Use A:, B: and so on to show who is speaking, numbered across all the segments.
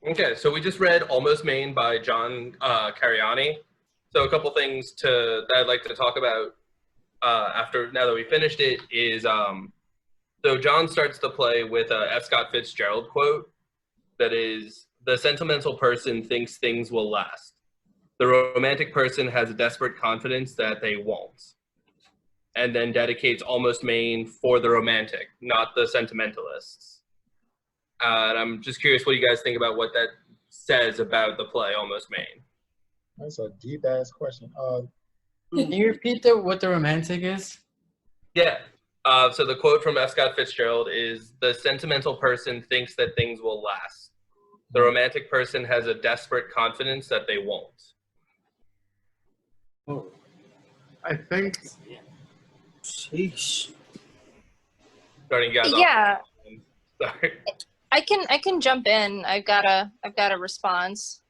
A: Okay, so we just read Almost Maine by John Cariani. So a couple things that I'd like to talk about now that we finished it is so John starts to play with a F. Scott Fitzgerald quote that is, "The sentimental person thinks things will last. The romantic person has a desperate confidence that they won't." And then dedicates Almost Maine for the romantic, not the sentimentalists. And I'm just curious what you guys think about what that says about the play Almost Maine.
B: That's a deep-ass question.
C: Can you repeat what the romantic is?
A: Yeah. So the quote from F. Scott Fitzgerald is, "The sentimental person thinks that things will last. The romantic person has a desperate confidence that they won't."
C: Oh,
D: I think.
C: sheesh.
A: Starting you guys
E: Yeah.
A: off. Sorry.
E: I can jump in. I've got a response.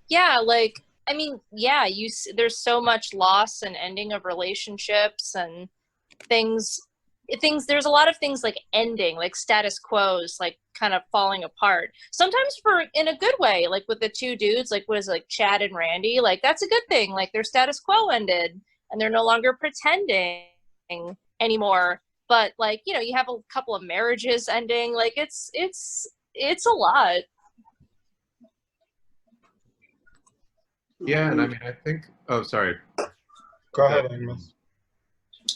E: Yeah, like, I mean, yeah, there's so much loss and ending of relationships and things, there's a lot of things like ending, like status quos, like kind of falling apart. Sometimes in a good way, like with the two dudes, like what is it, like Chad and Randy, like that's a good thing. Like their status quo ended and they're no longer pretending anymore. But like, you know, you have a couple of marriages ending, like it's a lot.
D: Yeah, and I mean, I think. Oh, sorry.
B: Go ahead, Amos.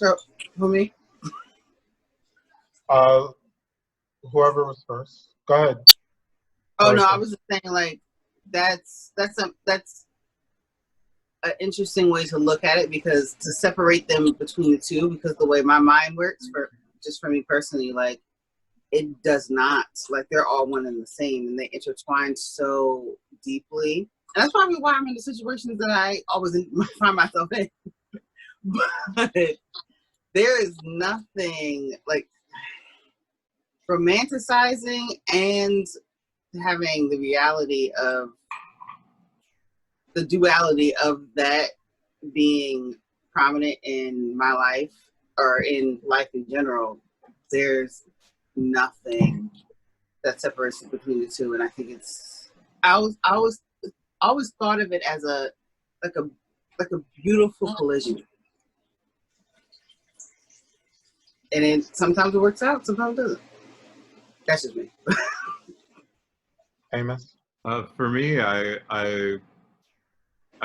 C: Oh, who, me?
B: Whoever was first. Go ahead.
F: Oh no, I was just saying, like, that's an interesting way to look at it, because to separate them between the two, because the way my mind works, for me personally, like, it does not. Like, they're all one and the same, and they intertwine so deeply. And that's probably why I'm in the situations that I always find myself in. But there is nothing like romanticizing and having the reality of the duality of that being prominent in my life or in life in general. There's nothing that separates between the two, and I think I always thought of it as a beautiful collision, and then sometimes it works out, sometimes it doesn't. That's just me.
B: Amos?
D: For me, I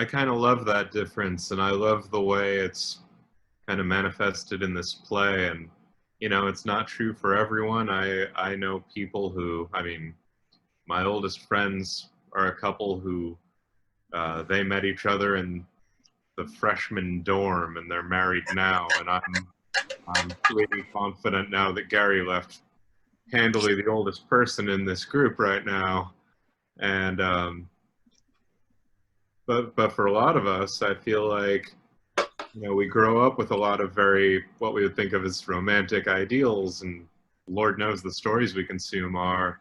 D: kind of love that difference, and I love the way it's kind of manifested in this play. And you know, it's not true for everyone. I know people who, I mean, my oldest friends are a couple who they met each other in the freshman dorm, and they're married now. And I'm pretty confident now that Gary left handily the oldest person in this group right now. And but for a lot of us, I feel like, you know, we grow up with a lot of what we would think of as romantic ideals, and Lord knows the stories we consume are.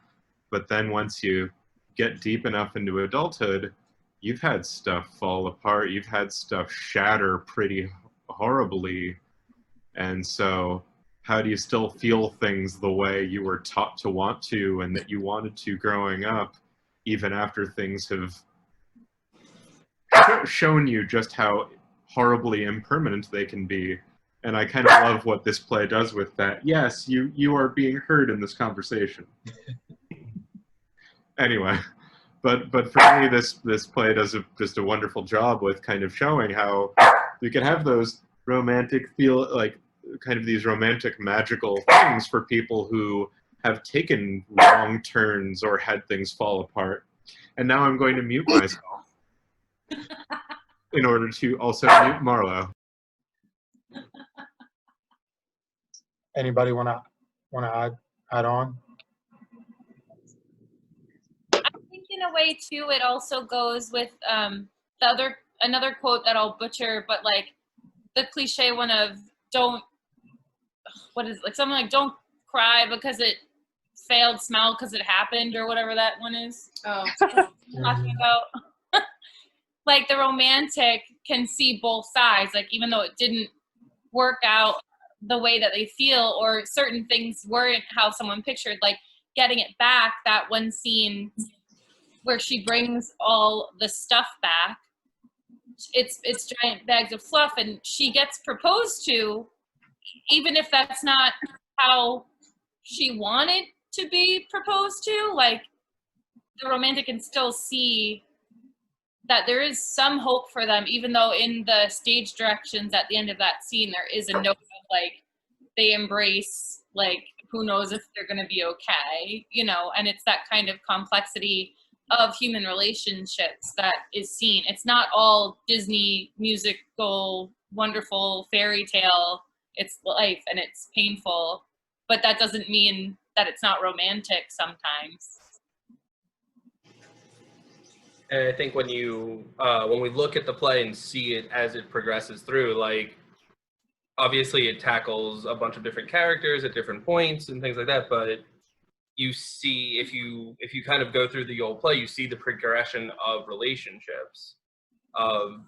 D: But then once you get deep enough into adulthood, you've had stuff fall apart, you've had stuff shatter pretty horribly. And so how do you still feel things the way you were taught to want to and that you wanted to growing up, even after things have shown you just how horribly impermanent they can be? And I kind of love what this play does with that. Yes, you are being heard in this conversation. Anyway, but for me, this play does just a wonderful job with kind of showing how we can have those romantic kind of these romantic magical things for people who have taken wrong turns or had things fall apart. And now I'm going to mute myself in order to also mute Marlo.
B: Anybody wanna add on?
G: I think in a way too, it also goes with another quote that I'll butcher, but like the cliche one of don't cry because it failed, smile because it happened, or whatever that one is. Oh, talking about. Like the romantic can see both sides, like even though it didn't work out the way that they feel, or certain things weren't how someone pictured, like getting it back, that one scene where she brings all the stuff back, it's giant bags of fluff, and she gets proposed to, even if that's not how she wanted to be proposed to. Like, the romantic can still see that there is some hope for them, even though in the stage directions at the end of that scene, there is a note of, like, they embrace, like, who knows if they're going to be okay, you know, and it's that kind of complexity of human relationships that is seen. It's not all Disney musical, wonderful fairy tale. It's life and it's painful, but that doesn't mean that it's not romantic sometimes.
A: And I think when we look at the play and see it as it progresses through, like, obviously it tackles a bunch of different characters at different points and things like that, but you see, if you kind of go through the old play, you see the progression of relationships, of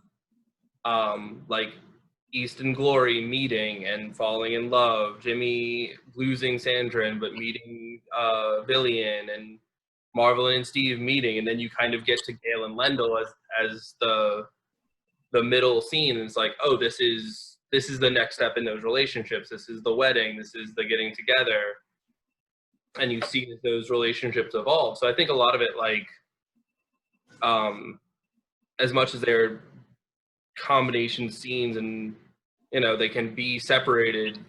A: like East and Glory meeting and falling in love, Jimmy losing Sandrin but meeting Villian, and Marvel and Steve meeting, and then you kind of get to Gail and Lendl as the middle scene, and it's like, oh, this is the next step in those relationships. This is the wedding. This is the getting together. And you see that those relationships evolve. So I think a lot of it, like, as much as they're combination scenes and, you know, they can be separated,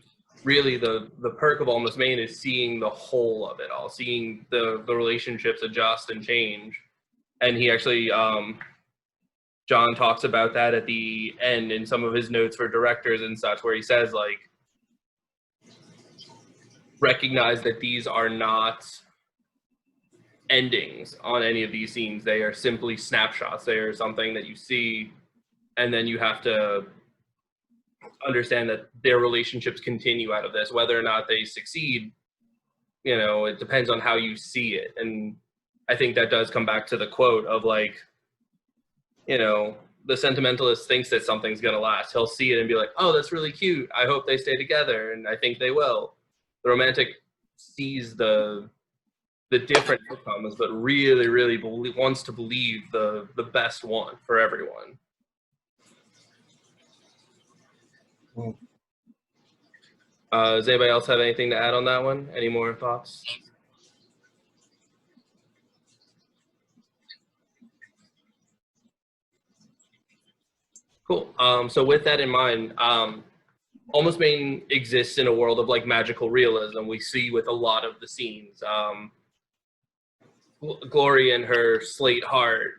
A: really the perk of Almost Maine is seeing the whole of it all, seeing the relationships adjust and change. And he actually, John talks about that at the end in some of his notes for directors and such, where he says, like, recognize that these are not endings on any of these scenes. They are simply snapshots. They are something that you see, and then you have to understand that their relationships continue out of this. Whether or not they succeed, you know, it depends on how you see it. And I think that does come back to the quote of, like, you know, the sentimentalist thinks that something's going to last. He'll see it and be like, oh, that's really cute. I hope they stay together. And I think they will. The romantic sees the different outcomes, but really, really wants to believe the best one for everyone. Does anybody else have anything to add on that one? Any more thoughts? Cool. So with that in mind, Almost Maine exists in a world of, like, magical realism. We see with a lot of the scenes. Glory and her slate heart,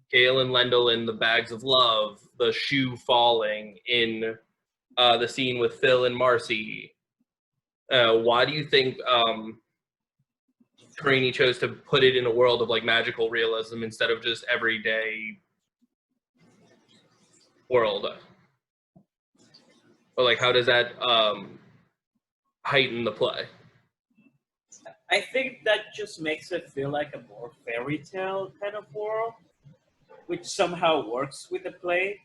A: Gail and Lendl in the bags of love, the shoe falling in the scene with Phil and Marcy. Why do you think Cariani chose to put it in a world of, like, magical realism instead of just everyday world? Or, like, how does that heighten the play?
H: I think that just makes it feel like a more fairy tale kind of world, which somehow works with the play.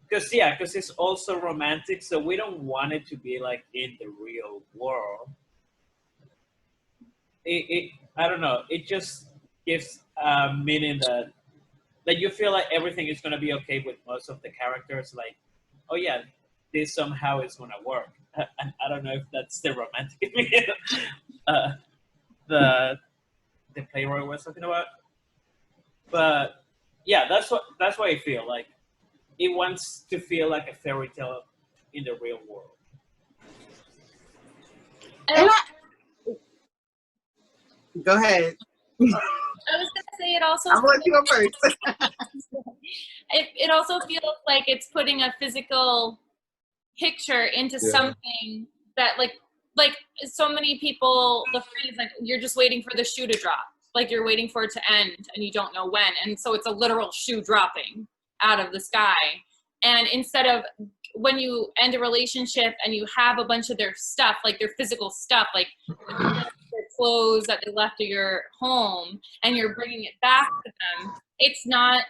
H: Because it's also romantic, so we don't want it to be like in the real world. I don't know. It just gives meaning that you feel like everything is going to be okay with most of the characters. Like, oh yeah, this somehow is going to work. And I don't know if that's the romantic the playwright was talking about. But yeah, that's why I feel like it wants to feel like a fairy tale in the real world.
F: Go ahead.
G: I was gonna say it also.
F: I'll let you go first.
G: It also feels like it's putting a physical picture into something that, like so many people, the phrase, like, you're just waiting for the shoe to drop, like you're waiting for it to end and you don't know when, and so it's a literal shoe dropping out of the sky. And instead of, when you end a relationship and you have a bunch of their stuff, like their physical stuff, like their clothes that they left at your home, and you're bringing it back to them, it's not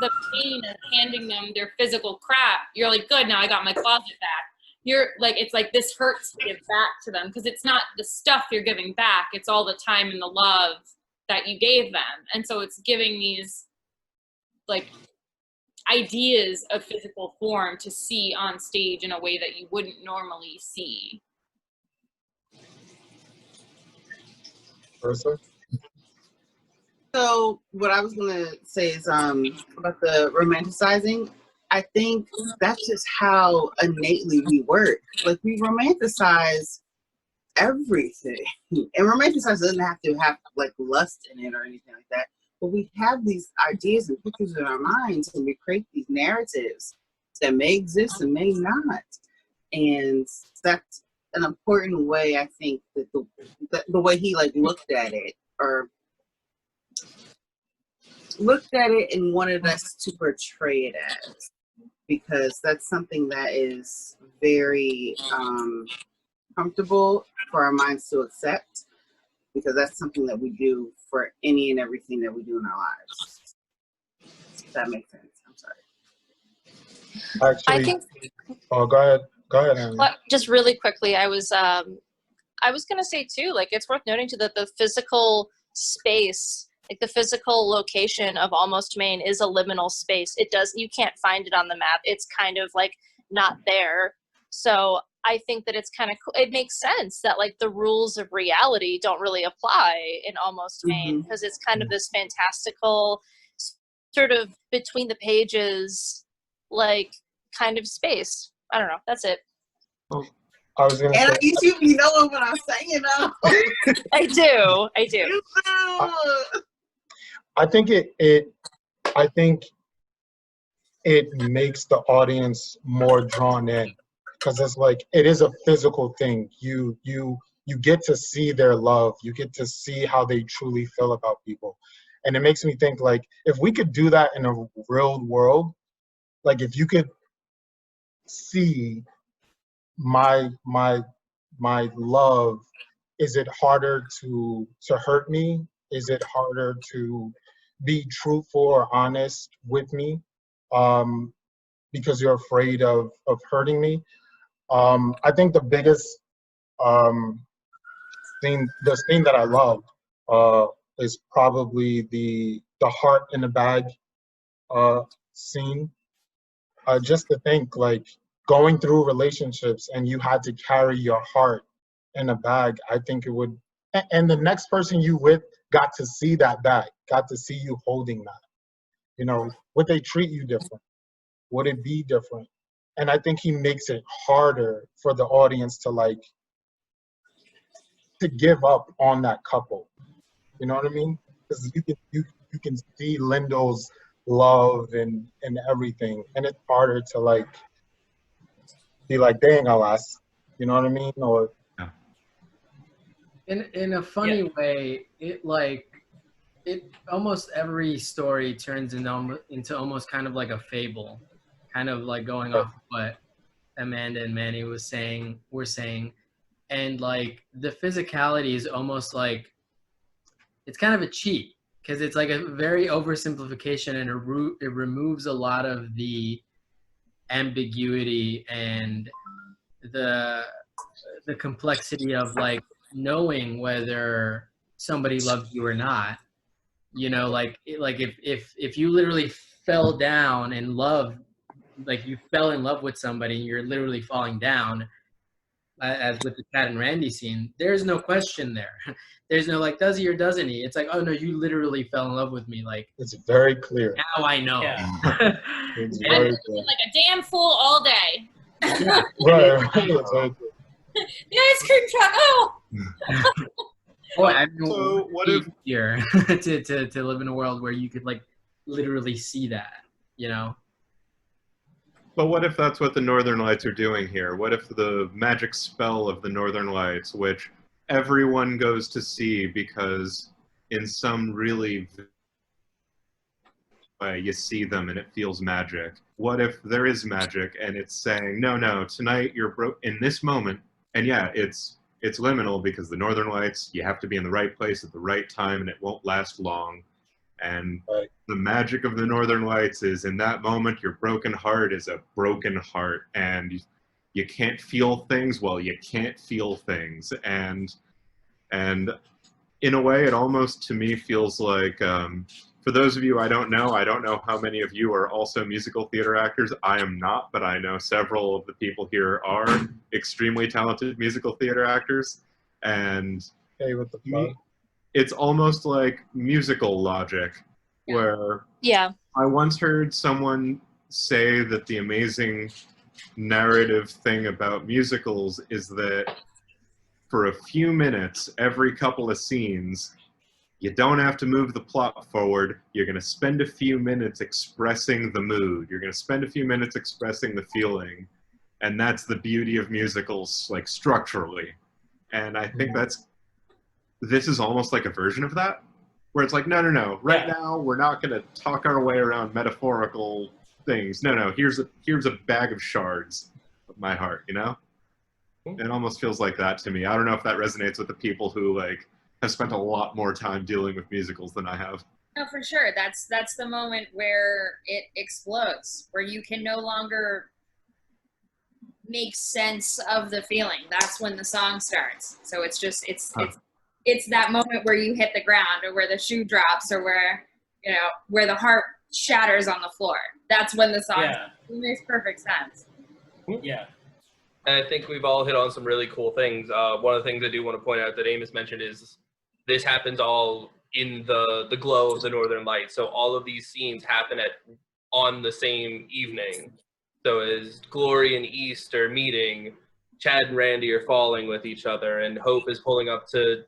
G: the pain of handing them their physical crap. You're like, good, now I got my closet back. you're like, it's like this hurts to give back to them, because it's not the stuff you're giving back, it's all the time and the love that you gave them. And so it's giving these like ideas of physical form to see on stage in a way that you wouldn't normally see.
B: Karissa?
F: So what I was gonna say is about the romanticizing. I think that's just how innately we work. Like, we romanticize everything, and romanticize doesn't have to have like lust in it or anything like that. But we have these ideas and pictures in our minds, and we create these narratives that may exist and may not. And that's an important way, I think, that the way he like looked at it, or looked at it and wanted us to portray it as, because that's something that is very comfortable for our minds to accept, because that's something that we do for any and everything that we do in our lives. If that makes sense. I'm sorry.
B: Actually,
E: I think
B: oh, go ahead. Go ahead, Amy.
E: just really quickly, I was gonna say too, like, it's worth noting too that the physical space, like the physical location of Almost Maine, is a liminal space. You can't find it on the map. It's kind of like not there. So I think that it's kind of cool. It makes sense that like the rules of reality don't really apply in Almost Maine, because it's kind of this fantastical sort of between the pages, like kind of space. I don't know. That's it.
B: I was gonna
F: And
B: say,
F: you should be knowing what I'm saying now.
E: I do.
F: You do.
B: I think it makes the audience more drawn in, because it's like, it is a physical thing. You get to see their love. You get to see how they truly feel about people. And it makes me think, like, if we could do that in a real world, like if you could see my love, is it harder to hurt me? Is it harder to be truthful or honest with me, because you're afraid of hurting me? I think the biggest scene that I love is probably the heart in the bag scene. Just to think, like, going through relationships and you had to carry your heart in a bag, I think it would, and the next person you with got to see that bag, got to see you holding that. You know, would they treat you different? Would it be different? And I think he makes it harder for the audience to like, to give up on that couple. You know what I mean? Because you can see Lindo's love and everything, and it's harder to like be like, they ain't gonna last. You know what I mean? Or
C: in a funny way, it almost every story turns into almost kind of like a fable, kind of like going off what Amanda and Manny were saying, and like the physicality is almost like, it's kind of a cheat, because it's like a very oversimplification, and it removes a lot of the ambiguity and the complexity of like knowing whether somebody loves you or not. You know, like if you literally fell down in love, like you fell in love with somebody and you're literally falling down, as with the Chad and Randy scene, there's no question there. There's no like, does he or doesn't he? It's like, oh no, you literally fell in love with me. Like,
B: it's very clear.
C: now I know.
G: Yeah.
B: It's
G: I've
B: very
G: been
B: clear.
G: like a damn fool all day.
C: Yeah.
B: Right. It's very clear.
G: The ice cream truck. Oh.
C: Boy, I mean,
D: So what if
C: easier to live in a world where you could like literally see that, you know?
D: But what if that's what the Northern Lights are doing here? What if the magic spell of the Northern Lights, which everyone goes to see because in some really way you see them and it feels magic. What if there is magic and it's saying, no, tonight you're in this moment, and yeah, it's liminal because the Northern Lights, you have to be in the right place at the right time and it won't last long. And the magic of the Northern Lights is in that moment, your broken heart is a broken heart. And you can't feel things. Well, you can't feel things. And in a way, it almost to me feels like, for those of you I don't know how many of you are also musical theater actors. I am not, but I know several of the people here are extremely talented musical theater actors. And
B: Hey, what the fuck?
D: it's almost like musical logic, where
E: Yeah.
D: I once heard someone say that the amazing narrative thing about musicals is that for a few minutes, every couple of scenes, you don't have to move the plot forward. You're going to spend a few minutes expressing the mood. You're going to spend a few minutes expressing the feeling. And that's the beauty of musicals, like, structurally. And I think this is almost like a version of that, where it's like, no. Right now, we're not going to talk our way around metaphorical things. No, here's a bag of shards of my heart, you know? It almost feels like that to me. I don't know if that resonates with the people who, like, have spent a lot more time dealing with musicals than I have.
I: No, for sure. That's the moment where it explodes, where you can no longer make sense of the feeling. That's when the song starts. So it's just it's that moment where you hit the ground, or where the shoe drops, or where where the heart shatters on the floor. That's when the song starts. It makes perfect sense.
H: Yeah.
A: And I think we've all hit on some really cool things. One of the things I do want to point out that Amos mentioned is this happens all in the glow of the Northern Lights. So all of these scenes happen on the same evening. So as Glory and East are meeting, Chad and Randy are falling with each other, and Hope is pulling up to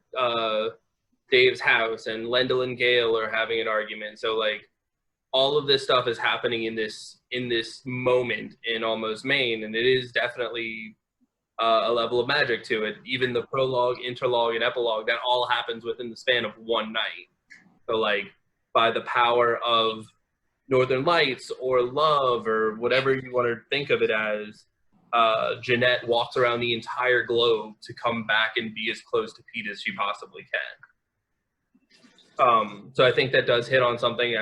A: Dave's house, and Lendl and Gail are having an argument. So like all of this stuff is happening in this moment in Almost Maine, and it is definitely a level of magic to it. Even the prologue, interlogue, and epilogue, that all happens within the span of one night. So like by the power of Northern Lights or love or whatever you want to think of it as, Jeanette walks around the entire globe to come back and be as close to Pete as she possibly can. So I think that does hit on something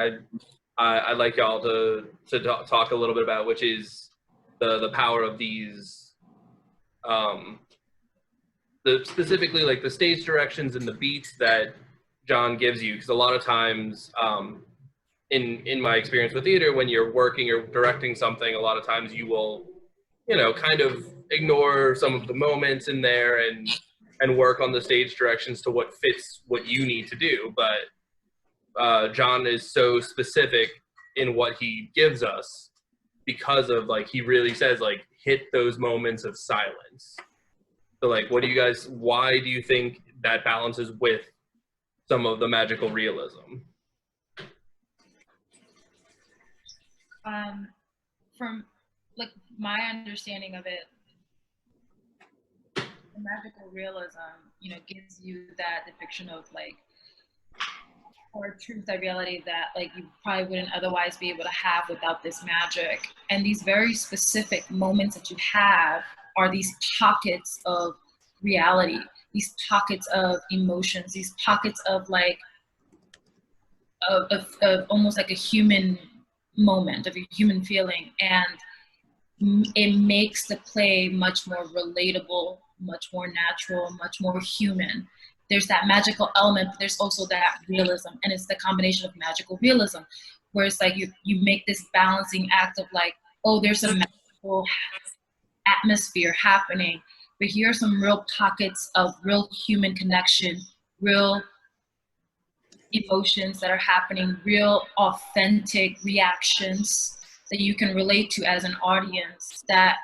A: I'd like y'all to talk a little bit about, which is the power of these, specifically like the stage directions and the beats that John gives you. Because a lot of times, in my experience with theater, when you're working or directing something, a lot of times you will, kind of ignore some of the moments in there and work on the stage directions to what fits what you need to do. But John is so specific in what he gives us because of, like, he really says, like, hit those moments of silence. So, like, why do you think that balances with some of the magical realism?
I: From, like, my understanding of it, the magical realism, gives you that depiction of, like, or truth, that reality that, like, you probably wouldn't otherwise be able to have without this magic. And these very specific moments that you have are these pockets of reality, these pockets of emotions, these pockets of, like, of almost like a human moment, of a human feeling. And it makes the play much more relatable, much more natural, much more human. There's that magical element, but there's also that realism. And it's the combination of magical realism, where it's like you make this balancing act of, like, oh, there's a magical atmosphere happening, but here are some real pockets of real human connection, real emotions that are happening, real authentic reactions that you can relate to as an audience, that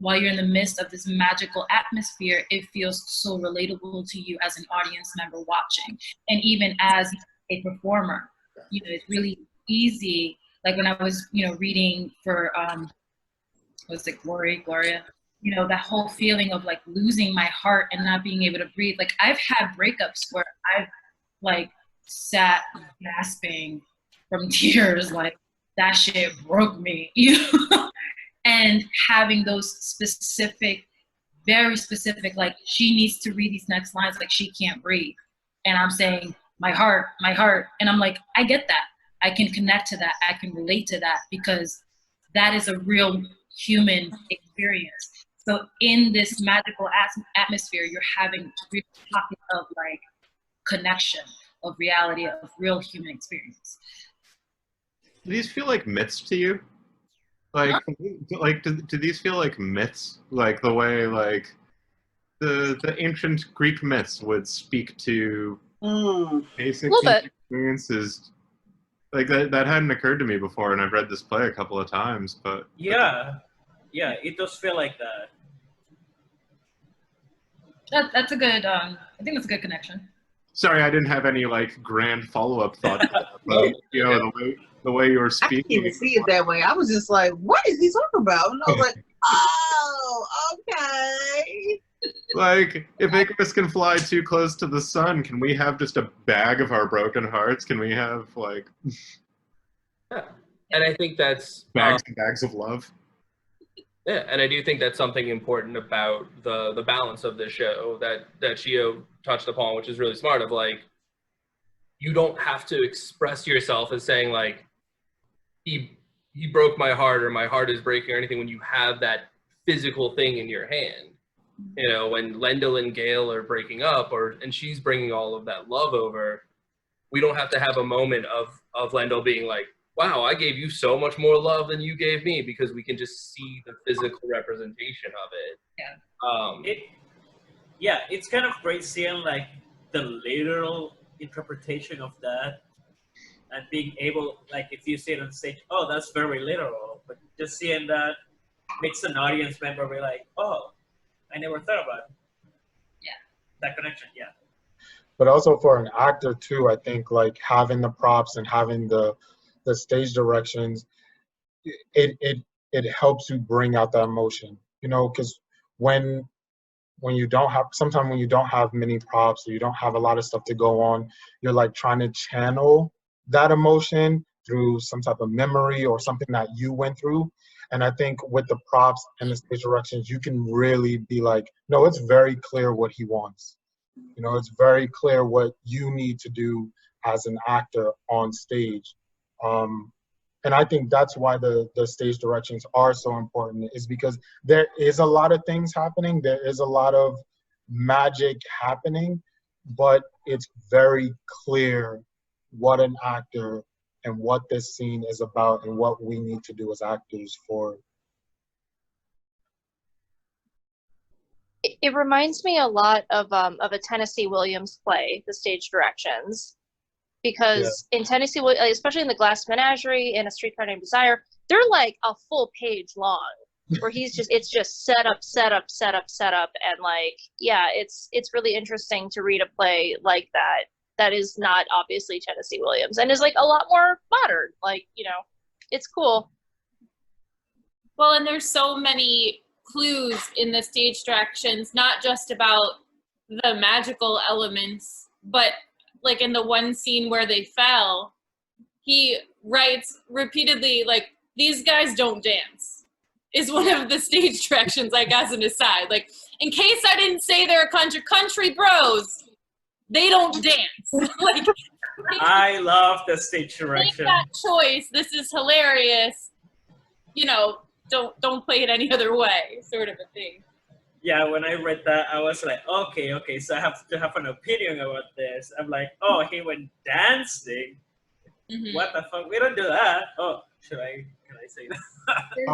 I: while you're in the midst of this magical atmosphere, it feels so relatable to you as an audience member watching. And even as a performer, it's really easy. Like when I was, reading for, was it Gloria? That whole feeling of, like, losing my heart and not being able to breathe. Like, I've had breakups where I've, like, sat gasping from tears, like, that shit broke me, And having those specific, very specific, like, she needs to read these next lines, like, she can't breathe. And I'm saying, my heart. And I'm like, I get that. I can connect to that. I can relate to that, because that is a real human experience. So in this magical atmosphere, you're having real pockets of like connection, of reality, of real human experience.
D: Do these feel like myths to you? Like, do these feel like myths? Like the way like the ancient Greek myths would speak to basic human experiences. Like that hadn't occurred to me before, and I've read this play a couple of times, but
H: yeah, it does feel like that.
I: That's a good. I think that's a good connection.
D: Sorry, I didn't have any like grand follow-up thoughts. But, you know, the way you were
F: I didn't
D: speaking.
F: even see it that way. I was just like, what is he talking about? And I was like, oh, okay.
D: Like, if Icarus can fly too close to the sun, can we have just a bag of our broken hearts? Can we have like
A: And I think that's
D: bags and bags of love?
A: Yeah, and I do think that's something important about the balance of this show that Shio touched upon, which is really smart. Of like, you don't have to express yourself as saying like, he broke my heart or my heart is breaking or anything when you have that physical thing in your hand. You know, when Lendl and Gale are breaking up, and she's bringing all of that love over, we don't have to have a moment of Lendl being like, wow, I gave you so much more love than you gave me, because we can just see the physical representation of it.
H: It's kind of great seeing like the literal interpretation of that, and being able, like, if you see it on stage, oh, that's very literal, but just seeing that makes an audience member be like, oh, I never thought about it.
I: Yeah.
H: That connection, yeah.
B: But also for an actor too, I think like having the props and having the stage directions, it helps you bring out that emotion, you know, because when you don't have, sometimes when you don't have many props or you don't have a lot of stuff to go on, you're like trying to channel that emotion through some type of memory or something that you went through. And I think with the props and the stage directions, you can really be like, no, it's very clear what he wants. You know, it's very clear what you need to do as an actor on stage. And I think that's why the stage directions are so important, is because there is a lot of things happening. There is a lot of magic happening, but it's very clear what an actor and what this scene is about and what we need to do as actors for
E: it. It reminds me a lot of a Tennessee Williams play, the stage directions. Because in Tennessee, especially in the Glass Menagerie and A Streetcar Named Desire, they're like a full page long, where it's just set up, and like, yeah, it's really interesting to read a play like that. That is not obviously Tennessee Williams and is like a lot more modern. Like, you know, it's cool.
G: Well, and there's so many clues in the stage directions, not just about the magical elements, but like in the one scene where they fell, he writes repeatedly, like, these guys don't dance, is one of the stage directions, like, as an aside. Like, in case I didn't say they're country bros, they don't dance. Like,
H: I love the stage direction.
G: Make that choice. This is hilarious. You know, don't play it any other way, sort of a thing.
H: Yeah, when I read that, I was like, okay, so I have to have an opinion about this. I'm like, oh, he went dancing. Mm-hmm. What the fuck? We don't do that. Oh, can I say that?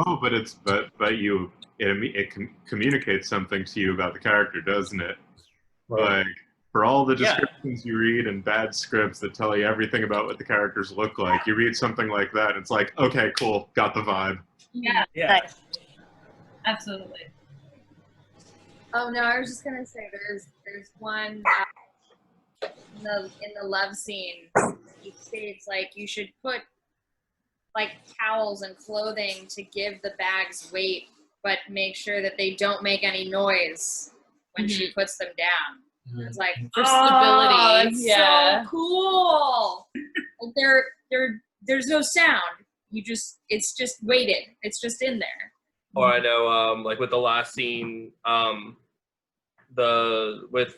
D: Oh, but it communicates something to you about the character, doesn't it? Right. Like, for all the descriptions you read in bad scripts that tell you everything about what the characters look like, you read something like that, it's like, okay, cool, got the vibe.
I: Yeah.
E: Nice.
I: Absolutely.
J: Oh no, I was just gonna say there's one in the love scene. He states like you should put like towels and clothing to give the bags weight, but make sure that they don't make any noise when she puts them down. It's like
G: for stability.
J: That's so cool. There's no sound. It's just weighted. It's just in there.
A: Or I know, like with the last scene, with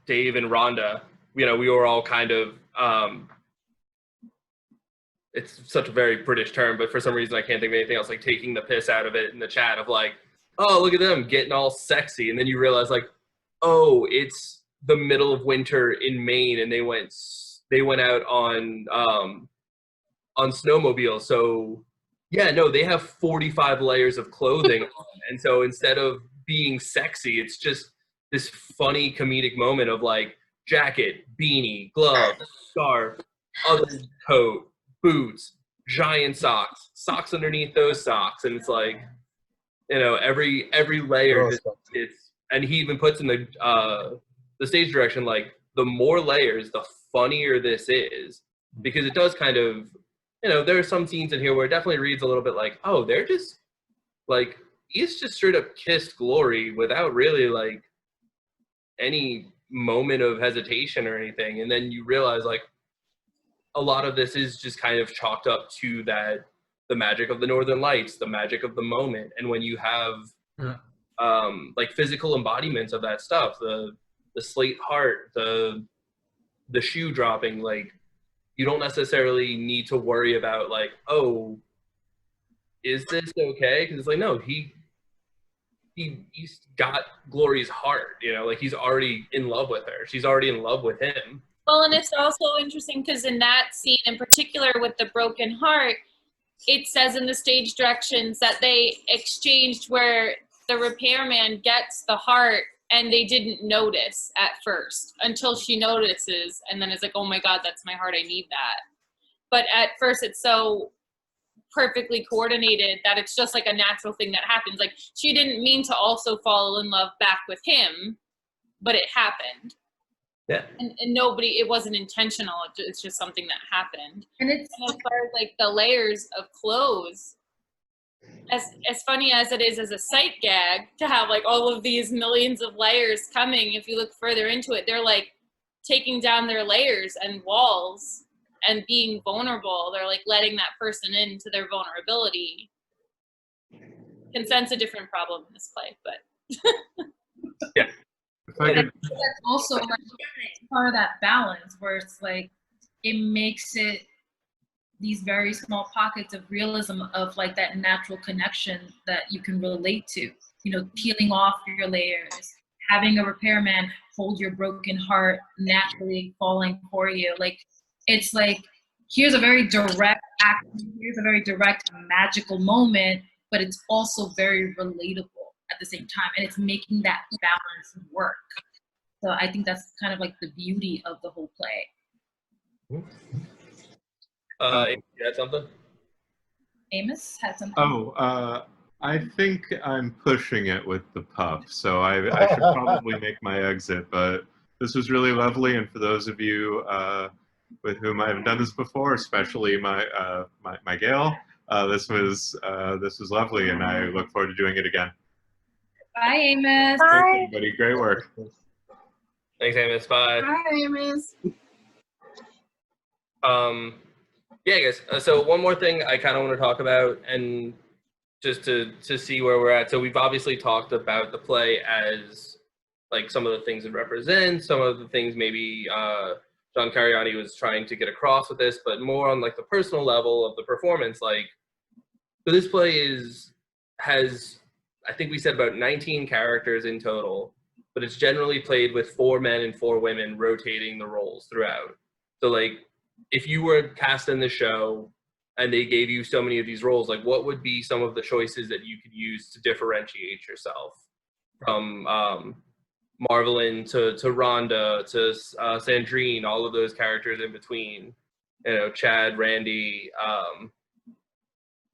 A: Dave and Rhonda, you know, we were all kind of, it's such a very British term, but for some reason I can't think of anything else, like taking the piss out of it in the chat of like, oh, look at them getting all sexy. And then you realize, like, oh, it's the middle of winter in Maine, and they went out on snowmobiles. So, yeah, no, they have 45 layers of clothing on. And so instead of being sexy, it's just this funny comedic moment of, like, jacket, beanie, glove, scarf, other coat, boots, giant socks underneath those socks. And it's like, you know, every layer, and he even puts in the stage direction, like, the more layers, the funnier this is, because it does kind of, you know, there are some scenes in here where it definitely reads a little bit like, oh, they're just, like, he's just straight up kissed Glory without really, like, any moment of hesitation or anything. And then you realize, like, a lot of this is just kind of chalked up to that, the magic of the Northern Lights, the magic of the moment. And when you have like physical embodiments of that stuff, the slate heart, the shoe dropping, like, you don't necessarily need to worry about, like, oh, is this okay? Because it's like, no, he's got Glory's heart, you know, like, he's already in love with her. She's already in love with him.
G: Well, and it's also interesting because in that scene in particular with the broken heart, it says in the stage directions that they exchanged where the repairman gets the heart and they didn't notice at first until she notices and then it's like, oh my God, that's my heart, I need that. But at first it's so perfectly coordinated that it's just like a natural thing that happens. Like, she didn't mean to also fall in love back with him, but it happened.
A: Yeah.
G: And nobody, it wasn't intentional. It's just something that happened. And as far as, like, the layers of clothes, as funny as it is as a sight gag to have, like, all of these millions of layers coming, if you look further into it, they're, like, taking down their layers and walls and being vulnerable. They're, like, letting that person into their vulnerability. Consent's a different problem in this play, but
A: yeah.
I: That's also, like, part of that balance where it's like, it makes it these very small pockets of realism of, like, that natural connection that you can relate to, you know, peeling off your layers, having a repairman hold your broken heart naturally falling for you. Like, it's like, here's a very direct action, here's a very direct magical moment, but it's also very relatable at the same time, and it's making that balance work. So I think that's kind of like the beauty of the whole play.
A: You had something?
I: Amos had something.
D: Oh, I think I'm pushing it with the pup, so I should probably make my exit. But this was really lovely, and for those of you with whom I haven't done this before, especially my gal, this was lovely, and I look forward to doing it again.
I: Bye, Amos.
D: Bye. Thanks, everybody. Great work.
A: Thanks, Amos. Bye.
F: Hi, Amos.
A: Yeah, guys. So one more thing I kind of want to talk about, and just to see where we're at. So we've obviously talked about the play as, like, some of the things it represents, some of the things maybe John Cariani was trying to get across with this, but more on, like, the personal level of the performance. Like, so this play has, I think we said about 19 characters in total, but it's generally played with 4 men and 4 women rotating the roles throughout. So, like, if you were cast in the show and they gave you so many of these roles, like, what would be some of the choices that you could use to differentiate yourself from Marvelyn to Rhonda to Sandrine, all of those characters in between, you know, Chad, Randy,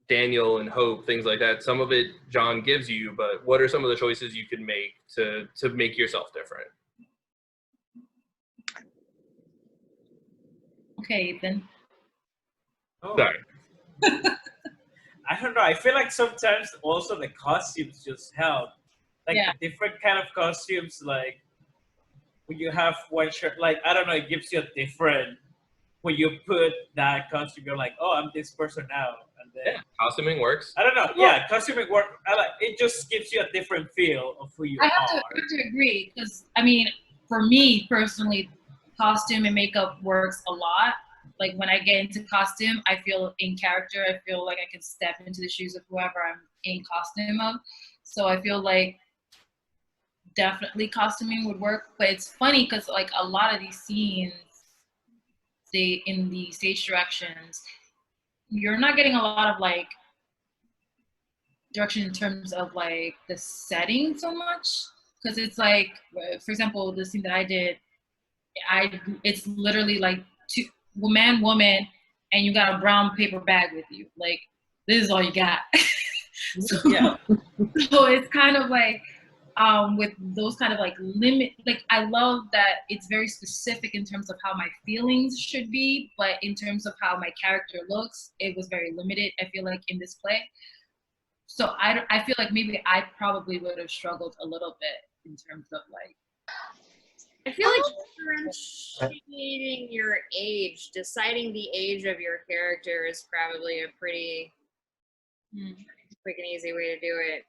A: Daniel and Hope, things like that. Some of it John gives you, but what are some of the choices you could make to make yourself different?
I: Okay, then.
H: Oh.
A: Sorry.
H: I don't know. I feel like sometimes also the costumes just help. Like,
I: Yeah.
H: different kind of costumes, like when you have one shirt, like, I don't know, it gives you a different, when you put that costume, you're like, oh, I'm this person now. And then,
A: Yeah, costuming works.
H: I don't know. Yeah, costuming work. It just gives you a different feel of who you
I: I
H: are.
I: have to agree, because, I mean, for me personally, costume and makeup works a lot. Like, when I get into costume, I feel in character. I feel like I can step into the shoes of whoever I'm in costume of. So I feel like definitely costuming would work. But it's funny because like a lot of these scenes, they in the stage directions, you're not getting a lot of like direction in terms of like the setting so much, because it's like, for example, the scene that I did, it's literally like two man, woman, and you got a brown paper bag with you. Like, this is all you got. So,
H: Yeah.
I: so it's kind of like with those kind of like limit, like I love that it's very specific in terms of how my feelings should be, but in terms of how my character looks, it was very limited, I feel like, in this play. So I feel like maybe I probably would have struggled a little bit in terms of like.
J: I feel like differentiating your age, deciding the age of your character is probably a pretty quick and easy way to do it.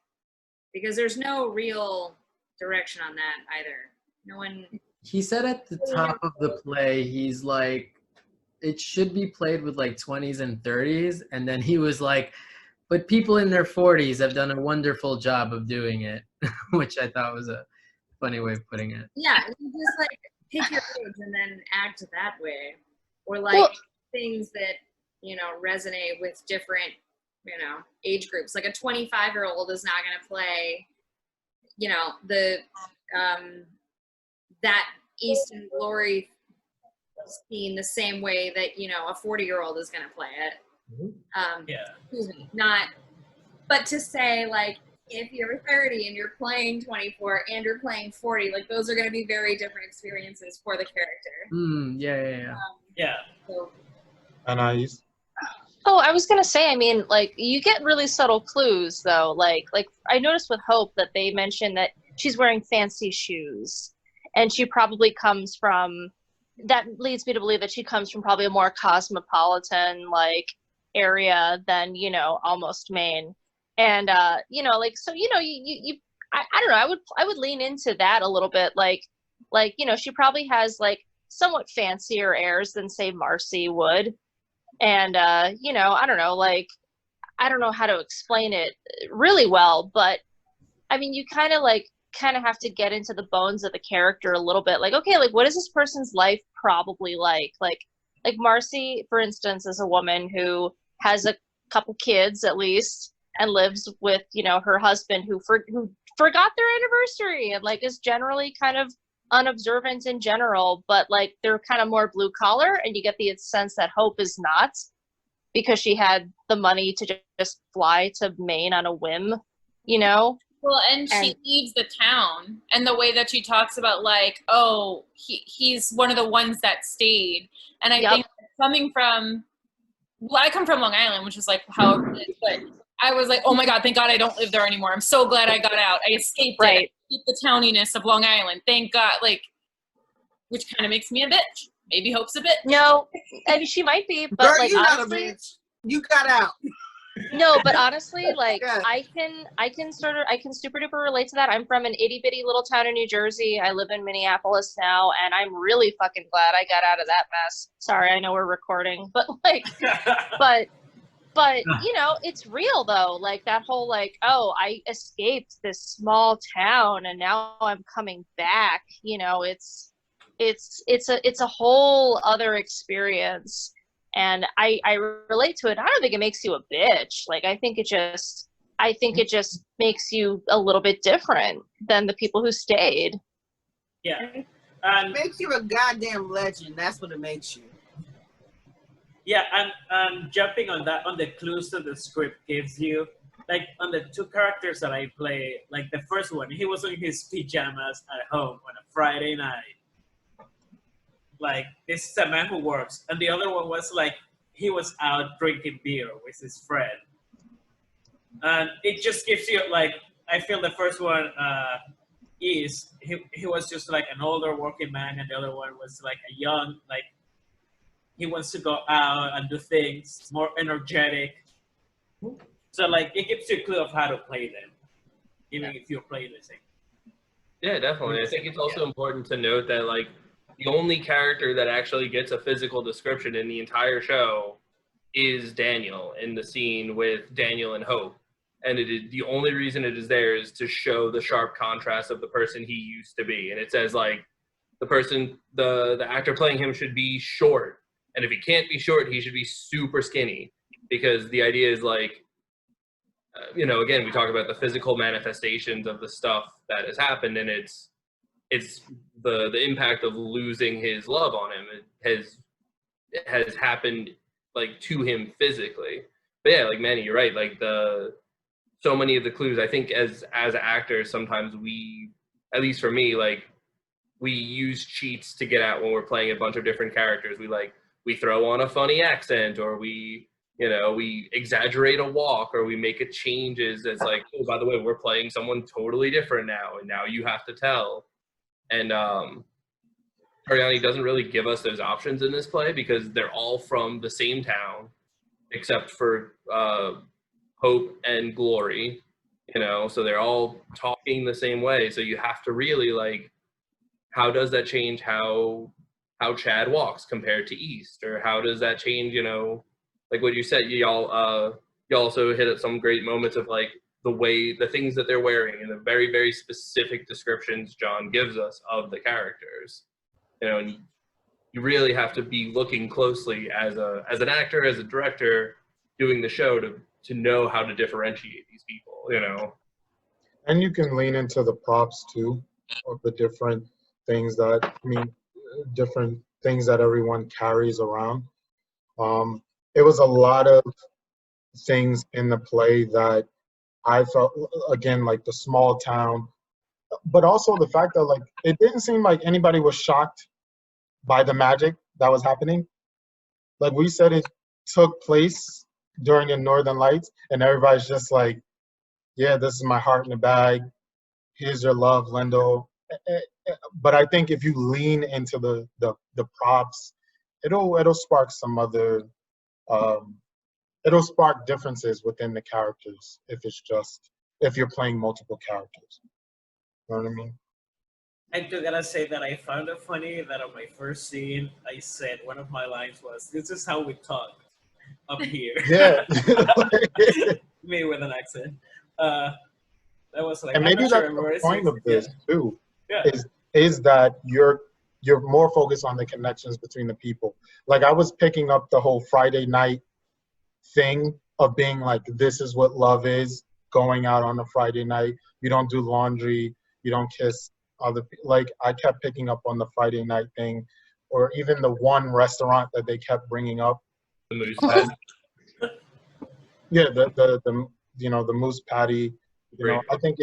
J: Because there's no real direction on that either. No one.
C: He said at the top of the play, he's like, it should be played with like 20s and 30s. And then he was like, but people in their 40s have done a wonderful job of doing it, which I thought was a funny way of putting it.
J: Yeah, you just like pick your age and then act that way. Or like things that, you know, resonate with different, you know, age groups. Like a 25-year-old is not going to play, you know, the that Eastern Glory scene the same way that, you know, a 40-year-old is going to play it. Excuse me, not, but to say like, if you're 30 and you're playing 24 and you're playing 40, like those are going to be very different experiences for the character.
C: Yeah.
J: So,
B: Anaïs.
E: Oh, I was gonna say, I mean, like, you get really subtle clues, though. Like I noticed with Hope that they mentioned that she's wearing fancy shoes, and she probably comes from. That leads me to believe that she comes from probably a more cosmopolitan like area than, you know, almost Maine, and you know, like, so, you know, I don't know, I would lean into that a little bit, like you know, she probably has like somewhat fancier airs than say Marcy would. And, you know, I don't know, like, I don't know how to explain it really well, but I mean, you kind of have to get into the bones of the character a little bit. Like, okay, like, what is this person's life probably like? Like Marcy, for instance, is a woman who has a couple kids at least and lives with, you know, her husband who forgot their anniversary and like is generally kind of unobservant in general, but like they're kind of more blue collar, and you get the sense that Hope is not, because she had the money to just fly to Maine on a whim, you know.
G: Well, and she leaves the town, and the way that she talks about like, oh, he's one of the ones that stayed, and I think coming from, well, I come from Long Island, which is like however it is, but I was like, oh my God, thank God I don't live there anymore. I'm so glad I got out. I escaped it. Keep the towniness of Long Island. Thank God. Like, which kind of makes me a bitch. Maybe Hope's a bitch.
E: No, I mean, she might be, but
F: Girl,
E: like,
F: you're
E: honestly,
F: not a bitch. You got out.
E: No, but honestly, like, I can super duper relate to that. I'm from an itty bitty little town in New Jersey. I live in Minneapolis now, and I'm really fucking glad I got out of that mess. Sorry, I know we're recording, but like, but you know, it's real though. Like that whole like, oh, I escaped this small town and now I'm coming back. You know, it's a whole other experience. And I relate to it. I don't think it makes you a bitch. Like, I think it just makes you a little bit different than the people who stayed.
H: Yeah.
F: It makes you a goddamn legend. That's what it makes you.
H: Yeah, and jumping on that, on the clues that the script gives you, like on the two characters that I play, like the first one, he was in his pajamas at home on a Friday night. Like, this is a man who works. And the other one was like, he was out drinking beer with his friend. And it just gives you, like, I feel the first one is, he was just like an older working man, and the other one was like a young, like, he wants to go out and do things, more energetic. So, like, it gives you a clue of how to play them, even if you're playing the same.
A: Yeah, definitely. I think it's also important to note that, like, the only character that actually gets a physical description in the entire show is Daniel in the scene with Daniel and Hope. and the only reason it is there is to show the sharp contrast of the person he used to be. And it says like the actor playing him should be short, and if he can't be short, he should be super skinny, because the idea is like, again, we talk about the physical manifestations of the stuff that has happened, and it's the impact of losing his love on him. It has happened like to him physically. But yeah, like Manny, you're right. Like so many of the clues, I think as actors, sometimes we, at least for me, like we use cheats to get at when we're playing a bunch of different characters. We throw on a funny accent, or we exaggerate a walk, or we make it changes. It's like, oh, by the way, we're playing someone totally different now, and now you have to tell. And Cariani doesn't really give us those options in this play, because they're all from the same town, except for Hope and Glory, so they're all talking the same way. So you have to really like, how does that change how Chad walks compared to East, or how does that change, like what you said, y'all you also hit at some great moments of like the things that they're wearing, and the very, very specific descriptions John gives us of the characters, and you really have to be looking closely as an actor, as a director doing the show to know how to differentiate these people,
B: And you can lean into the props too, of the different things that, different things that everyone carries around. It was a lot of things in the play that I felt, again, like the small town, but also the fact that like it didn't seem like anybody was shocked by the magic that was happening. Like we said, it took place during the Northern Lights, and everybody's just like, yeah, this is my heart in a bag. Here's your love, Lendo. But I think if you lean into the props, it'll spark some other, it'll spark differences within the characters if you're playing multiple characters. You know what I mean?
H: I do gotta say that I found it funny that on my first scene, I said one of my lines was, "This is how we talk up here."
B: Yeah.
H: Me with an accent. That was like,
B: And maybe that's the point of this too. Yeah. Is that you're more focused on the connections between the people. Like I was picking up the whole Friday night thing of being like, this is what love is, going out on a Friday night. You don't do laundry, you don't kiss other people. Like I kept picking up on the Friday night thing, or even the one restaurant that they kept bringing up.
A: The moose patty.
B: Yeah, the moose patty. I think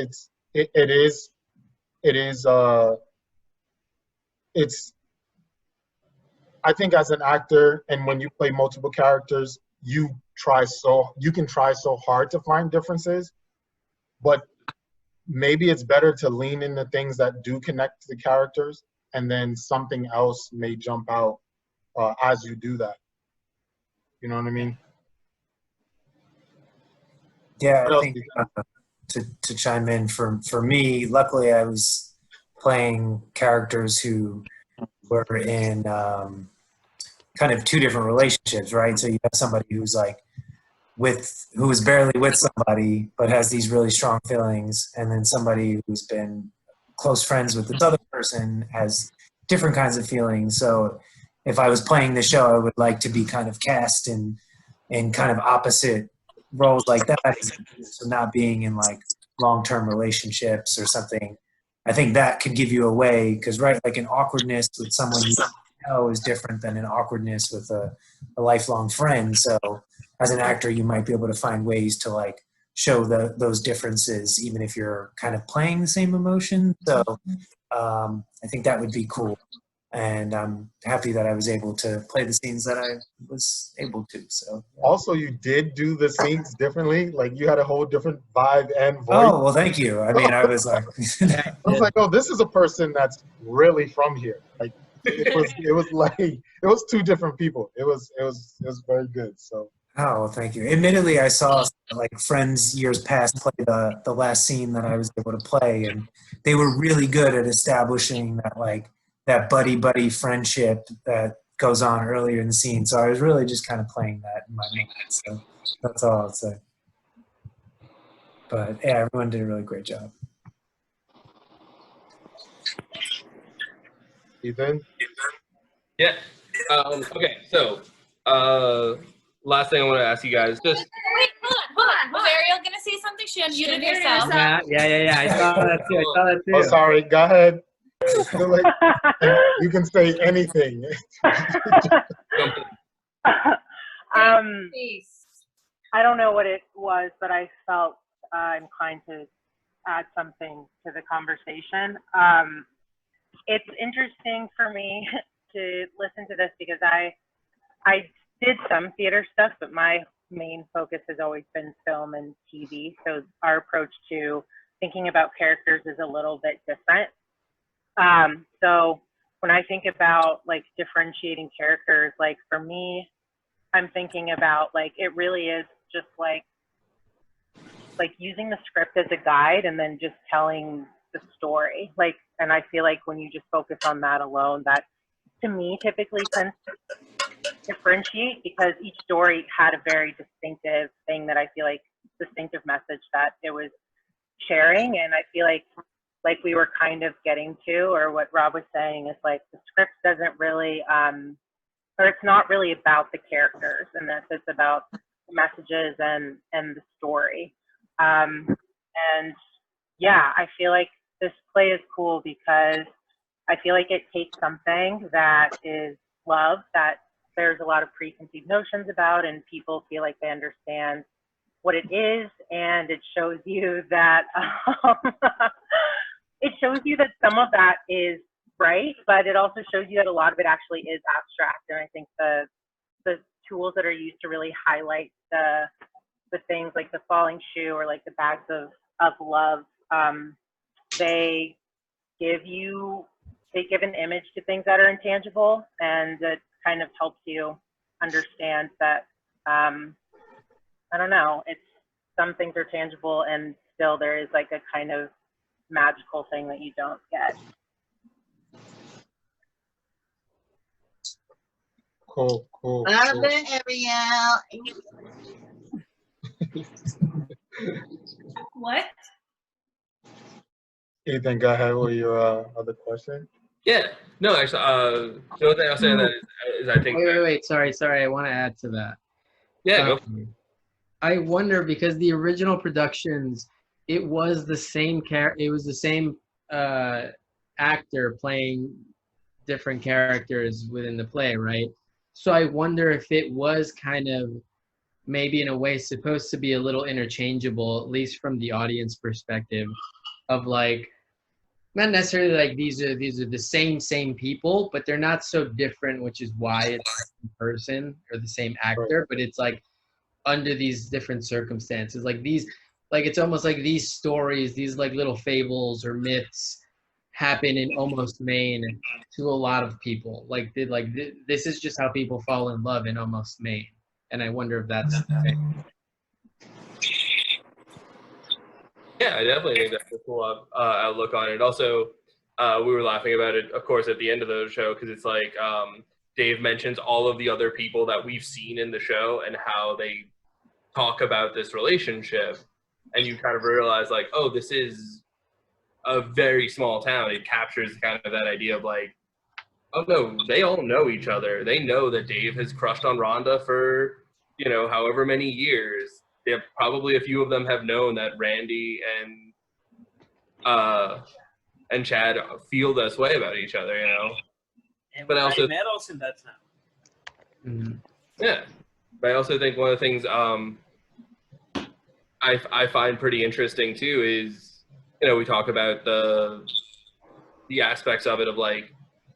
B: I think as an actor, and when you play multiple characters, you can try so hard to find differences, but maybe it's better to lean into things that do connect to the characters, and then something else may jump out as you do that. You know what I mean?
K: Yeah, I think to chime in, for me, luckily I was playing characters who were in kind of two different relationships, right? So you have somebody who's like who is barely with somebody but has these really strong feelings, and then somebody who's been close friends with this other person has different kinds of feelings. So if I was playing the show, I would like to be kind of cast in kind of opposite roles like that, so not being in like long-term relationships or something. I think that could give you away, because right, like an awkwardness with someone you know is different than an awkwardness with a lifelong friend. So as an actor, you might be able to find ways to like show those differences, even if you're kind of playing the same emotion. So I think that would be cool. And I'm happy that I was able to play the scenes that I was able to. So yeah.
B: Also, you did do the scenes differently. Like you had a whole different vibe and voice.
K: Oh, well, thank you. I mean, I was like,
B: I was like, oh, this is a person that's really from here. Like it was two different people. It was very good. So.
K: Oh, well, thank you. Admittedly, I saw like friends years past play the last scene that I was able to play, and they were really good at establishing that buddy friendship that goes on earlier in the scene. So I was really just kind of playing that in my mind. So that's all I'll say. But yeah, everyone did a really great job.
B: Ethan?
A: Yeah. Okay. So, last thing I want to ask you guys, just
G: Wait, hold on. Was Ariel gonna say something? She unmuted herself.
C: Yeah. I saw that too.
B: Oh, sorry. Go ahead. You can say anything.
L: I don't know what it was, but I felt inclined to add something to the conversation. It's interesting for me to listen to this because I did some theater stuff, but my main focus has always been film and TV. So our approach to thinking about characters is a little bit different. So when I think about like differentiating characters, like for me, I'm thinking about like, it really is just like using the script as a guide and then just telling the story. Like, and I feel like when you just focus on that alone, that to me typically tends to differentiate because each story had a very distinctive thing that I feel like distinctive message that it was sharing. And I feel like we were kind of getting to, or what Rob was saying is like the script doesn't really, or it's not really about the characters and that it's about the messages and the story. And yeah, I feel like this play is cool because I feel like it takes something that is love that there's a lot of preconceived notions about and people feel like they understand what it is, and it shows you that some of that is right, but it also shows you that a lot of it actually is abstract. And I think the tools that are used to really highlight the things like the falling shoe or like the bags of love, they give an image to things that are intangible, and it kind of helps you understand that, I don't know, it's some things are tangible and still there is like a kind of magical thing that you don't get.
B: Cool.
F: Love it, Ariel.
I: What?
B: Ethan, go ahead with your other question.
A: yeah. No, actually, the only thing I'll say on that is I think.
C: Wait. Sorry. I want to add to that.
A: Yeah. Go.
C: I wonder because the original productions, it was the same actor playing different characters within the play, right? So I wonder if it was kind of maybe in a way supposed to be a little interchangeable, at least from the audience perspective, of like not necessarily like these are the same people, but they're not so different, which is why it's the same person or the same actor, but it's like under these different circumstances, like these, like it's almost like these stories, these like little fables or myths happen in almost Maine to a lot of people. This is just how people fall in love in almost Maine. And I wonder if that's the thing.
A: Yeah, I definitely think that's a cool outlook on it. Also, we were laughing about it, of course, at the end of the show, because it's like Dave mentions all of the other people that we've seen in the show and how they talk about this relationship. And you kind of realize, like, oh, this is a very small town. It captures kind of that idea of like, oh no, they all know each other. They know that Dave has crushed on Rhonda for, however many years. Probably a few of them have known that Randy and Chad feel this way about each other,
H: And
A: but I also
H: medals in that town.
C: Mm-hmm.
A: Yeah, but I also think one of the things I find pretty interesting too is, we talk about the aspects of it of like,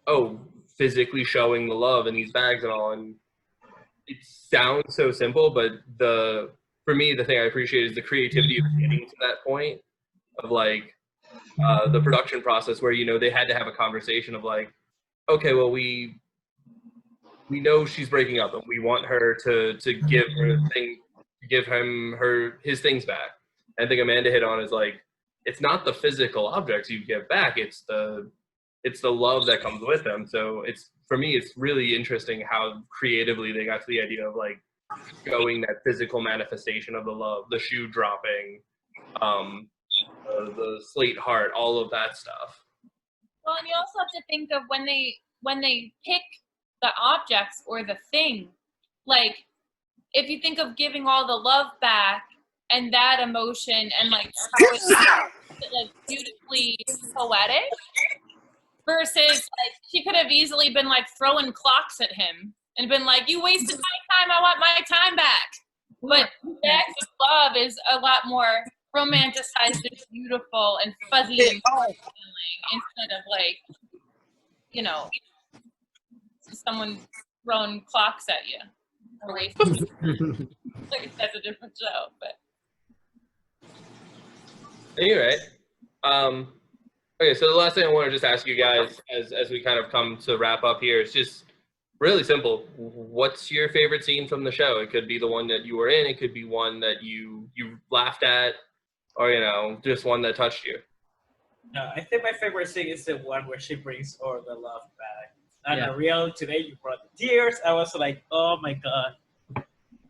A: oh, physically showing the love in these bags and all, and it sounds so simple, but for me, the thing I appreciate is the creativity of getting to that point of like the production process where, they had to have a conversation of like, okay, well, we know she's breaking up and we want her to give him his things back. And I think Amanda hit on is like, it's not the physical objects you give back, it's the love that comes with them. So for me, it's really interesting how creatively they got to the idea of like showing that physical manifestation of the love, the shoe dropping, the slate heart, all of that stuff.
G: Well, and you also have to think of when they pick the objects or the thing, like if you think of giving all the love back and that emotion and like how it's like beautifully poetic versus like she could have easily been like throwing clocks at him and been like, you wasted my time, I want my time back. But the act of love is a lot more romanticized and beautiful and fuzzy and feeling instead of like, you know, someone throwing clocks at you. Like that's a different show, but
A: anyway, okay, so the last thing I want to just ask you guys as we kind of come to wrap up here is just really simple. What's your favorite scene from the show? It could be the one that you were in, it could be one that you laughed at, or you know, just one that touched you.
H: No, I think my favorite scene is the one where she brings all the love back. And
C: Yeah.
H: Ariel, today you brought the tears. I was like, oh my god.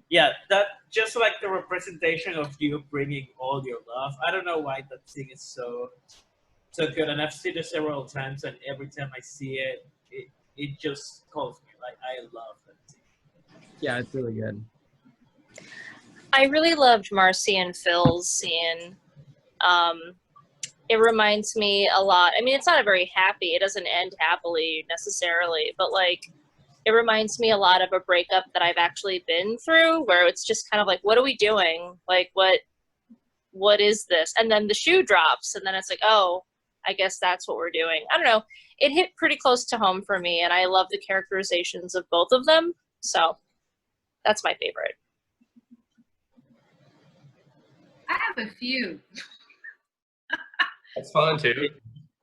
H: Yeah, that just like the representation of you bringing all your love. I don't know why that scene is so good, and I've seen it several times, and every time I see it, it just calls me. Like I love that scene.
C: Yeah, it's really good.
E: I really loved Marcy and Phil's scene. It reminds me a lot. I mean, it's not a very happy. It doesn't end happily necessarily, but like, it reminds me a lot of a breakup that I've actually been through, where it's just kind of like, what are we doing? Like, what is this? And then the shoe drops, and then it's like, oh, I guess that's what we're doing. I don't know. It hit pretty close to home for me, and I love the characterizations of both of them. So that's my favorite.
I: I have a few.
A: That's fun too.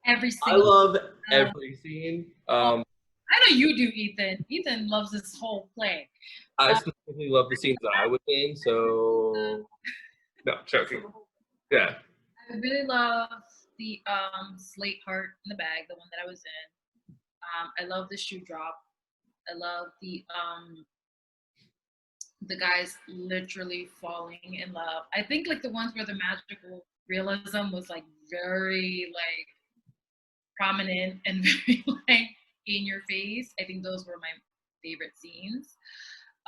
I: Every
A: I
I: single.
A: love every scene.
I: I know you do, Ethan. Ethan loves this whole play.
A: I specifically love the scenes that I was in, so no, joking. Yeah.
I: I really love the slate heart in the bag, the one that I was in. I love the shoe drop. I love the guys literally falling in love. I think like the ones where the magical realism was like very like prominent and very like in your face. I think those were my favorite scenes,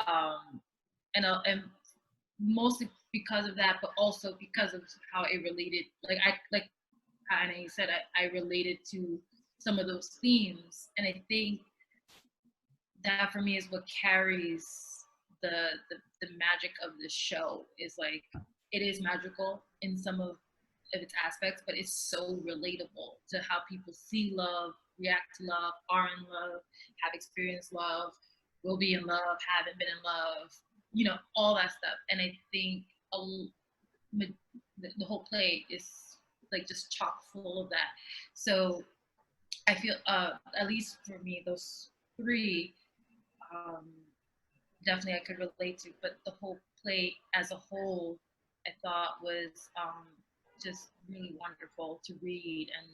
I: and mostly because of that, but also because of how it related. Like Anaïs said, I related to some of those themes, and I think that for me is what carries the magic of the show. Is like it is magical in some of its aspects, but it's so relatable to how people see love, react to love, are in love, have experienced love, will be in love, haven't been in love, you know, all that stuff. And I think the whole play is like just chock full of that. So I feel, at least for me, those three, definitely I could relate to, but the whole play as a whole, I thought was just really wonderful to read. And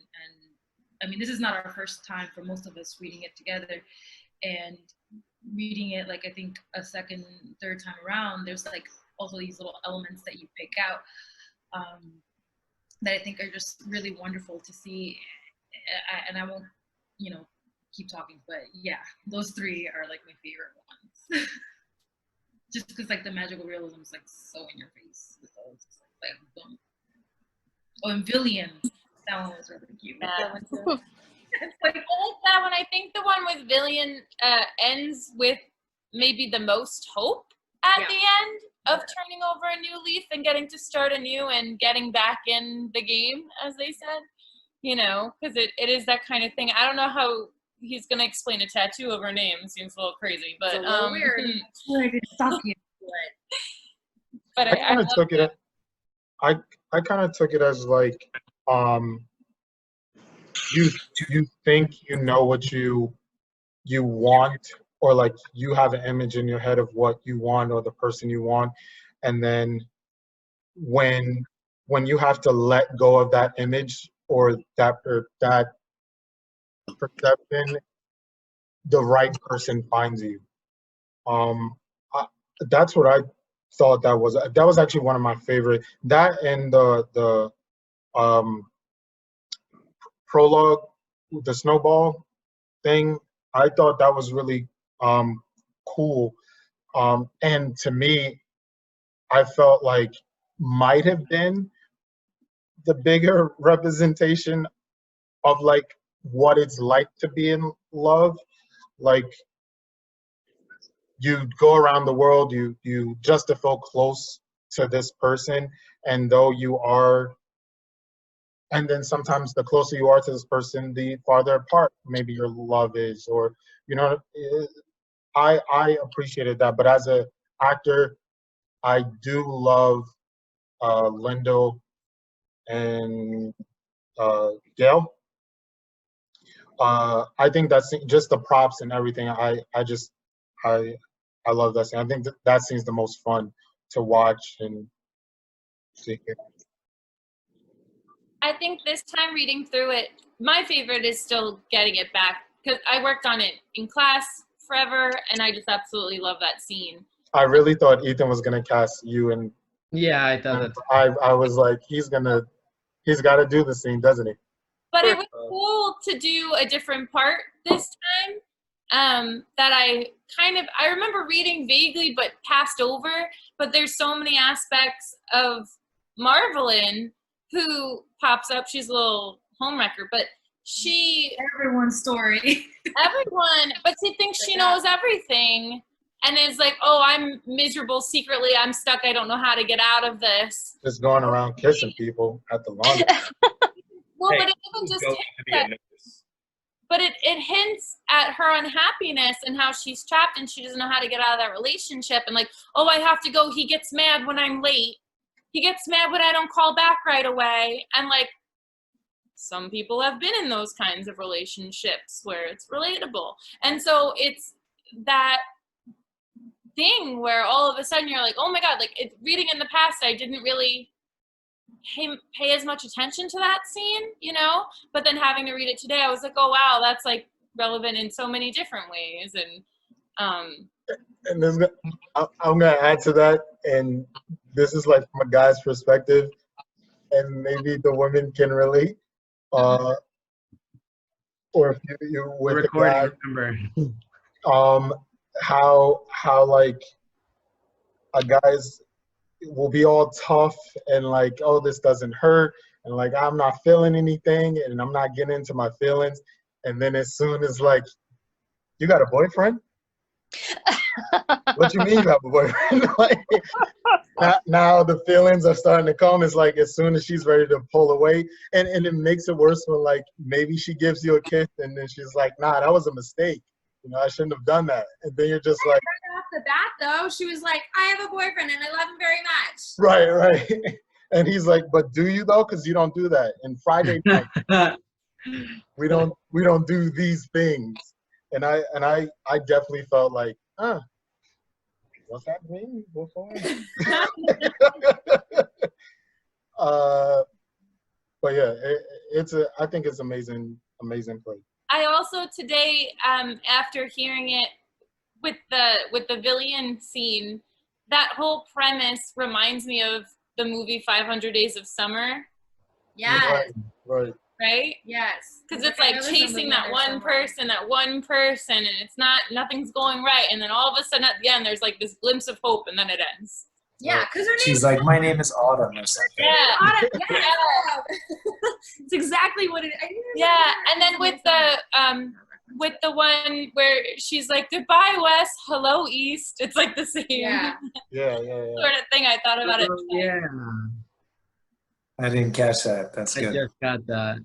I: I mean, this is not our first time for most of us reading it together, and reading it like I think a second, third time around, there's like also these little elements that you pick out that I think are just really wonderful to see. And I won't, you know, keep talking, but yeah, those three are like my favorite ones. Just because like the magical realism is like so in your face with those. Like, boom. Oh, and Villian, that one was really cute.
G: Yeah.
I: It's like,
G: I like that one. I think the one with Villian ends with maybe the most hope at the end of turning over a new leaf and getting to start anew and getting back in the game, as they said. You know, because it is that kind of thing. I don't know how he's going to explain a tattoo over a name. It seems a little crazy, but
I: it's a little weird.
G: But
B: I kind of took it. I kind of took it as like, you think you know what you want, or like you have an image in your head of what you want or the person you want, and then when you have to let go of that image or that perception, the right person finds you. That's what I thought that was actually one of my favorite. That and the prologue, the snowball thing, I thought that was really cool. And to me, I felt like might have been the bigger representation of like what it's like to be in love. Like, you go around the world, you just to feel close to this person, and though you are, and then sometimes the closer you are to this person, the farther apart maybe your love is, or I appreciated that. But as an actor, I do love Lindo and Gail. I think that's just the props and everything. I love that scene. I think that scene's the most fun to watch and see.
G: I think this time reading through it, my favorite is still getting it back, because I worked on it in class forever, and I just absolutely love that scene.
B: I really thought Ethan was gonna cast you, and
C: yeah, I thought that.
B: I was like, he's got to do the scene, doesn't he?
G: But it was cool to do a different part this time. That I remember reading vaguely but passed over. But there's so many aspects of Marvelyn who pops up. She's a little homewrecker, but
I: everyone's story.
G: Everyone, but she thinks she knows everything. And is like, oh, I'm miserable secretly. I'm stuck. I don't know how to get out of this.
B: Just going around kissing people at the laundry.
G: Well, but it doesn't just hint but it hints at her unhappiness and how she's trapped and she doesn't know how to get out of that relationship. And like, oh, I have to go. He gets mad when I'm late. He gets mad when I don't call back right away. And like, some people have been in those kinds of relationships where it's relatable. And so it's that thing where all of a sudden you're like, oh my God, like reading in the past, I didn't really pay as much attention to that scene, but then having to read it today, I was like, oh wow, that's like relevant in so many different ways.
B: And I'm gonna add to that, and this is like from a guy's perspective, and maybe the women can relate, or if you with the guy, remember. How like a guy's will be all tough and like, oh, this doesn't hurt, and like, I'm not feeling anything and I'm not getting into my feelings, and then as soon as like, you got a boyfriend? What you mean you have a boyfriend? Like, now the feelings are starting to come. It's like as soon as she's ready to pull away, and it makes it worse when like maybe she gives you a kiss and then she's like, nah, that was a mistake. I shouldn't have done that. And then you're just like...
J: Right off the bat, though, she was like, I have a boyfriend and I love him very much.
B: Right. And he's like, but do you, though? Because you don't do that. And Friday night, we don't do these things. And I definitely felt like, what's that mean before? But yeah, I think it's amazing play.
G: I also today, after hearing it with the villain scene, that whole premise reminds me of the movie 500 Days of Summer.
J: Yes.
G: Right?
J: Yes.
G: Because it's like chasing that one person, and it's nothing's going right, and then all of a sudden at the end there's like this glimpse of hope, and then it ends.
J: Yeah, because her name.
K: She's like, my name is Autumn or something.
G: Yeah.
J: Autumn. Yeah. It's exactly what it.
G: Yeah, and then with the one where she's like, goodbye, West, hello, East. It's like the same
B: Yeah.
G: sort of thing. I thought about it.
C: Yeah.
K: I didn't catch that. That's good.
C: I just got that.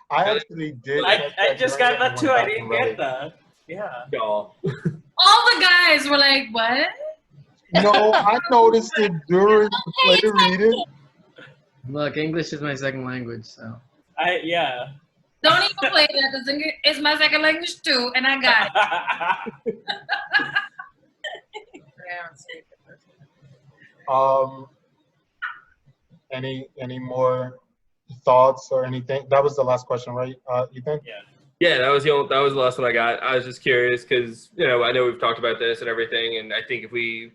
B: I actually did.
H: I just got that too. I didn't get that. Yeah.
G: No.
I: All the guys were like, what?
B: No, I noticed it during the play reading.
C: Look, English is my second language, so.
H: Yeah.
I: Don't even play that, because it's my second language too, and I got it.
B: Any more thoughts or anything? That was the last question, right, Ethan?
A: Yeah, that was the last one I got. I was just curious because I know we've talked about this and everything, and I think if we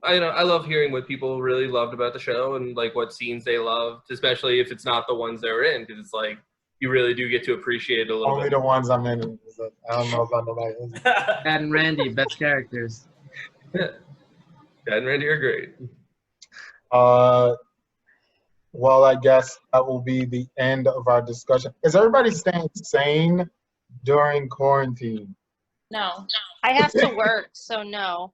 A: I love hearing what people really loved about the show and like what scenes they loved, especially if it's not the ones they were in, because it's like you really do get to appreciate it a little
B: Only
A: bit.
B: the ones I'm in. So I don't know about nobody else.
C: Chad and Randy, best characters.
A: Chad and Randy are great.
B: Well, I guess that will be the end of our discussion. Is everybody staying sane during quarantine?
G: No.
E: I have to work, so no.